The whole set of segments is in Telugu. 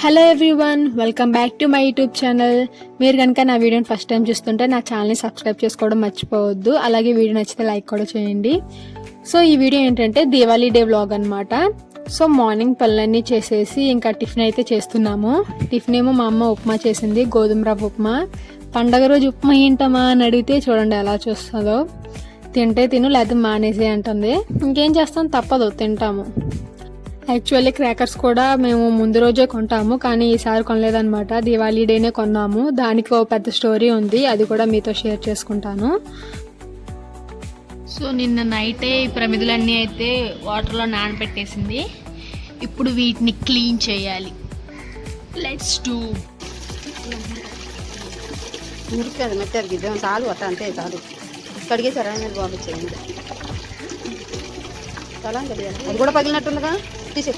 Hello everyone, welcome back to my YouTube channel. మీరు కనుక నా వీడియోని ఫస్ట్ టైం చూస్తుంటే నా ఛానల్ని సబ్స్క్రైబ్ చేసుకోవడం మర్చిపోవద్దు. అలాగే వీడియో నచ్చితే లైక్ కూడా చేయండి. సో ఈ వీడియో ఏంటంటే దివాళీ డే వ్లాగ్ అనమాట. సో మార్నింగ్ పనులన్నీ చేసేసి ఇంకా టిఫిన్ అయితే చేస్తున్నాము. టిఫిన్ ఏమో మా అమ్మ ఉప్మా చేసింది, గోధుమ రవ్వ ఉప్మా. పండగ రోజు ఉప్మా ఏంటమ్మా అని అడిగితే చూడండి ఎలా చూస్తుందో. తింటే తిను, లేకపోతే మానేసే అంటుంది. ఇంకేం చేస్తాం, తప్పదు, తింటాము. యాక్చువల్లీ క్రాకర్స్ కూడా మేము ముందు రోజే కొంటాము, కానీ ఈసారి కొనలేదనమాట. దివాళీ డేనే కొన్నాము. దానికి ఒక పెద్ద స్టోరీ ఉంది, అది కూడా మీతో షేర్ చేసుకుంటాను. సో నిన్న నైటే ఈ ప్రమిదలన్నీ అయితే వాటర్లో నానబెట్టేసింది. ఇప్పుడు వీటిని క్లీన్ చేయాలి. Let's do. మురికి అది మెత్తరికి చాలు, అట్లా అంతే చాలు. కడిగేసారా మీరు బాగుంది. చాలా కడిగారు, అది కూడా పగిలినట్టుందిగా. తీసే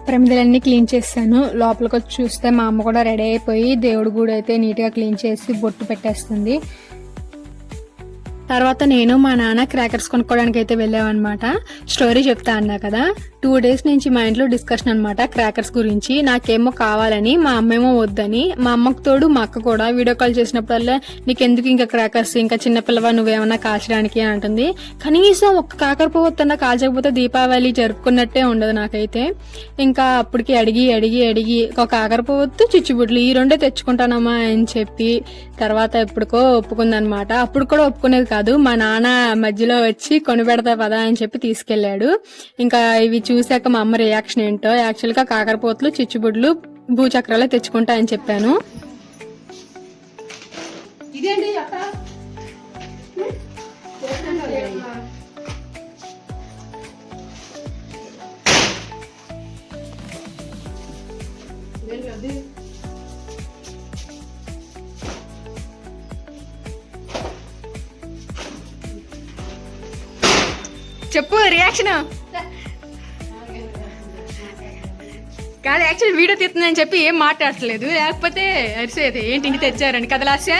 ప్రమిదలన్నీ క్లీన్ చేస్తాను. లోపలికి వచ్చి చూస్తే మా అమ్మ కూడా రెడీ అయిపోయి దేవుడి గుడి అయితే నీట్గా క్లీన్ చేసి బొట్టు పెట్టేస్తుంది. తర్వాత నేను మా నాన్న క్రాకర్స్ కొనుక్కోవడానికి అయితే వెళ్ళామన్నమాట. స్టోరీ చెప్తా అన్నా కదా, 2 days నుంచి మా ఇంట్లో డిస్కషన్ అనమాట క్రాకర్స్ గురించి. నాకేమో కావాలని, మా అమ్మేమో వద్దని. మా అమ్మకు తోడు మా అక్క కూడా వీడియో కాల్ చేసినప్పుడల్లా నీకెందుకు ఇంకా క్రాకర్స్, ఇంకా చిన్నపిల్లవా నువ్వేమన్నా కాల్చడానికి అని అంటుంది. కనీసం ఒక్క కాకరపోవద్దన్నా కాల్చకపోతే దీపావళి జరుపుకున్నట్టే ఉండదు నాకైతే. ఇంకా అప్పటికి అడిగి ఒక కాకరపోవద్దు, చిచ్చుబుడ్లు ఈ రెండే తెచ్చుకుంటానమ్మా అని చెప్పి తర్వాత ఎప్పుడుకో ఒప్పుకుందనమాట. అప్పుడు కూడా ఒప్పుకునేది కాదు, మా నాన్న మధ్యలో వచ్చి కొనిపెడతా పదా అని చెప్పి తీసుకెళ్లాడు. ఇంకా ఇవి చూశాక మా అమ్మ రియాక్షన్ ఏంటో. యాక్చువల్ గా కాకరపోతులు, చిచ్చుబుడ్లు, భూచక్రాలు తెచ్చుకుంటా అని చెప్పాను. చెప్పు రియాక్షన్. కాదు, యాక్చువల్ వీడియో తీస్తుందని చెప్పి ఏం మాట్లాడట్లేదు, లేకపోతే అరిసేది ఏంటి ఇంటికి తెచ్చారని కదా లాస్య.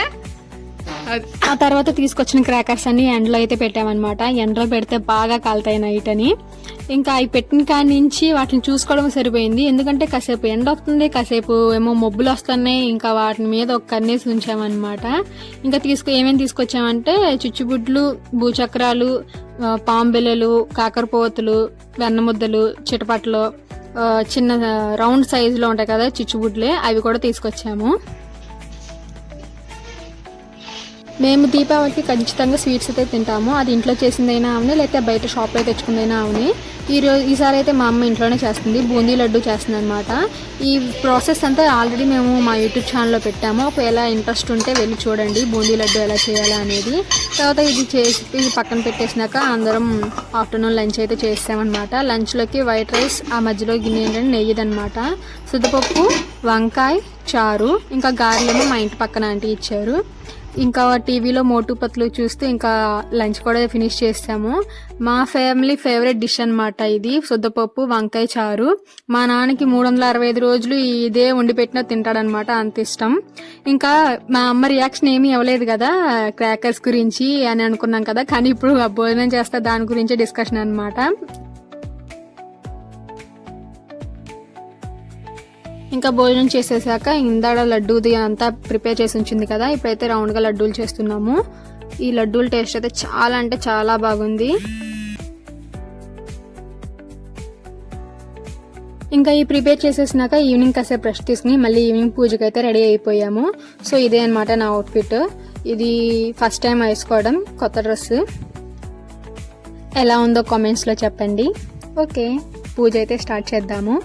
ఆ తర్వాత తీసుకొచ్చిన క్రాకర్స్ అన్ని ఎండలో అయితే పెట్టామన్నమాట. ఎండలో పెడితే బాగా కాలుతాయి నైట్ అని. ఇంకా అవి పెట్టిన కాడి నుంచి వాటిని చూసుకోవడం సరిపోయింది. ఎందుకంటే కాసేపు ఎండ వస్తుంది, కాసేపు ఏమో మబ్బులు వస్తున్నాయి. ఇంకా వాటి మీద ఒక కన్నేసి ఉంచామన్నమాట. ఇంకా ఏమేమి తీసుకొచ్చామంటే చిచ్చుబుడ్లు, భూచక్రాలు, పాంబెలలు, కాకరపోతులు, వెన్నముద్దలు, చిటపట్లు, చిన్న రౌండ్ సైజులో ఉంటాయి కదా చిచ్చుబుడ్లే, అవి కూడా తీసుకొచ్చాము. మేము దీపావళికి ఖచ్చితంగా స్వీట్స్ అయితే తింటాము. అది ఇంట్లో చేసిందైనా అవునే, లేకపోతే బయట షాప్లో తెచ్చుకుందైనా అవునే. ఈసారి అయితే మా అమ్మ ఇంట్లోనే చేస్తుంది, బూందీ లడ్డు చేస్తుంది అనమాట. ఈ ప్రాసెస్ అంతా ఆల్రెడీ మేము మా యూట్యూబ్ ఛానల్లో పెట్టాము. ఒకవేళ ఇంట్రెస్ట్ ఉంటే వెళ్ళి చూడండి బూందీ లడ్డు ఎలా చేయాలా అనేది. తర్వాత ఇది చేసి పక్కన పెట్టేసినాక అందరం ఆఫ్టర్నూన్ లంచ్ అయితే చేసామన్నమాట. లంచ్లోకి వైట్ రైస్, ఆ మధ్యలో గిన్నె ఏంటంటే నెయ్యిదనమాట, శుద్ధపప్పు, వంకాయ చారు, ఇంకా గారెలేమో మా ఇంటి పక్కన ఆంటీ ఇచ్చారు. ఇంకా టీవీలో మోటు పత్లు చూస్తూ ఇంకా లంచ్ కూడా ఫినిష్ చేసాము. మా ఫ్యామిలీ ఫేవరెట్ డిష్ అనమాట ఇది, శుద్ధపప్పు వంకాయ చారు. మా నాన్నకి 365 రోజులు ఇదే వండి పెట్టినా తింటాడనమాట, అంత ఇష్టం. ఇంకా మా అమ్మ రియాక్షన్ ఏమీ ఇవ్వలేదు కదా క్రాకర్స్ గురించి అని అనుకున్నాం కదా, కానీ ఇప్పుడు భోజనం చేస్తా దాని గురించే డిస్కషన్ అనమాట. ఇంకా భోజనం చేసేసాక ఇందాడ లడ్డూది అంతా ప్రిపేర్ చేసి ఉంచింది కదా, ఇప్పుడైతే రౌండ్గా లడ్డూలు చేస్తున్నాము. ఈ లడ్డూల టేస్ట్ అయితే చాలా అంటే చాలా బాగుంది. ఇంకా ఈ ప్రిపేర్ చేసేసినాక ఈవినింగ్ కాసేపు రెస్ట్ తీసుకుని మళ్ళీ ఈవినింగ్ పూజకి అయితే రెడీ అయిపోయాము. సో ఇదే అనమాట నా అవుట్ఫిట్. ఇది ఫస్ట్ టైం వేసుకోవడం కొత్త డ్రెస్. ఎలా ఉందో కామెంట్స్లో చెప్పండి. ఓకే, పూజ అయితే స్టార్ట్ చేద్దాము.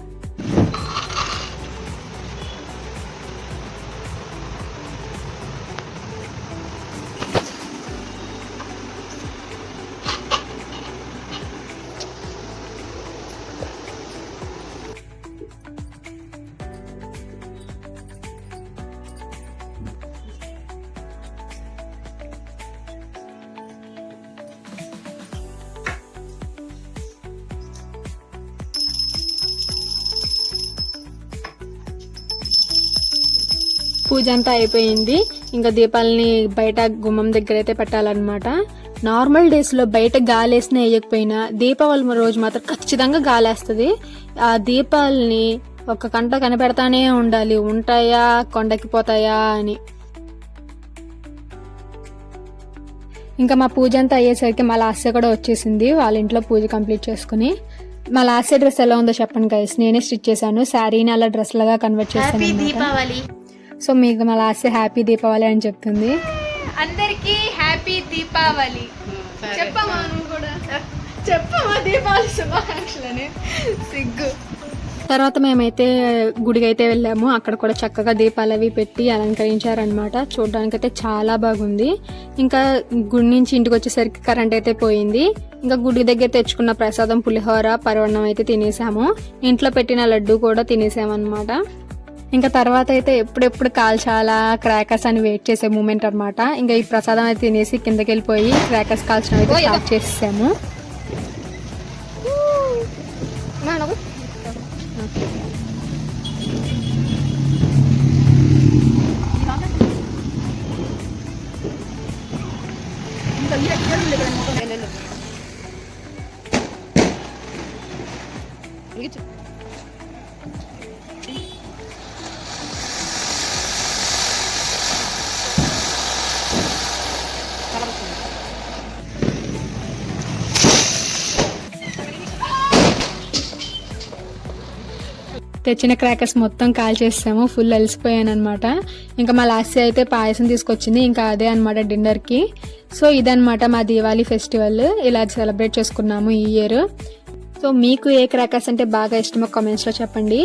పూజ అంతా అయిపోయింది. ఇంకా దీపాలని బయట గుమ్మం దగ్గర అయితే పెట్టాలన్నమాట. నార్మల్ డేస్లో బయట గాలేసినా వేయకపోయినా దీపావళి రోజు మాత్రం ఖచ్చితంగా గాలేస్తుంది. ఆ దీపాలని ఒక కంట కనిపెడతానే ఉండాలి, ఉంటాయా కొండెక్కిపోతాయా అని. ఇంకా మా పూజ అంతా అయ్యేసరికి మా లాస్య కూడా వచ్చేసింది వాళ్ళ ఇంట్లో పూజ కంప్లీట్ చేసుకుని. మా లాస్య డ్రెస్ ఎలా ఉందో చెప్పండి గైస్, నేనే స్టిచ్ చేశాను. శారీని అలా డ్రెస్ లాగా కన్వర్ట్ చేశాను. దీపావళి. సో మీకు మా లాస్య హ్యాపీ దీపావళి అని చెప్తుంది. అందరికి హ్యాపీ దీపావళి. చెప్పమ్మా నువ్వు కూడా చెప్పమ్మా దీపావళి శుభాకాంక్షలని. సిగ్గు. తర్వాత మేమైతే గుడికి అయితే వెళ్ళాము. అక్కడ కూడా చక్కగా దీపాలు అవి పెట్టి అలంకరించారనమాట. చూడడానికైతే చాలా బాగుంది. ఇంకా గుడి నుంచి ఇంటికి వచ్చేసరికి కరెంట్ అయితే పోయింది. ఇంకా గుడి దగ్గర తెచ్చుకున్న ప్రసాదం పులిహోర పరవన్నం అయితే తినేసాము. ఇంట్లో పెట్టిన లడ్డు కూడా తినేసామన్నమాట. ఇంకా తర్వాత అయితే ఎప్పుడెప్పుడు కాల్చాలా క్రాకర్స్ అని వెయిట్ చేసే మూమెంట్ అనమాట. ఇంకా ఈ ప్రసాదం అయితే తినేసి కిందకి వెళ్ళిపోయి క్రాకర్స్ కాల్చడం అయితే స్టార్ట్ చేసేసాము. తెచ్చిన క్రాకర్స్ మొత్తం కాల్ చేసాము. ఫుల్ అలసిపోయాను అనమాట. ఇంకా మా లాస్య అయితే పాయసం తీసుకొచ్చింది. ఇంకా అదే అనమాట డిన్నర్కి. సో ఇదనమాట మా దీవాళీ ఫెస్టివల్. ఇలా సెలబ్రేట్ చేసుకున్నాము ఈ ఇయర్. సో మీకు ఏ క్రాకర్స్ అంటే బాగా ఇష్టమో కామెంట్స్లో చెప్పండి.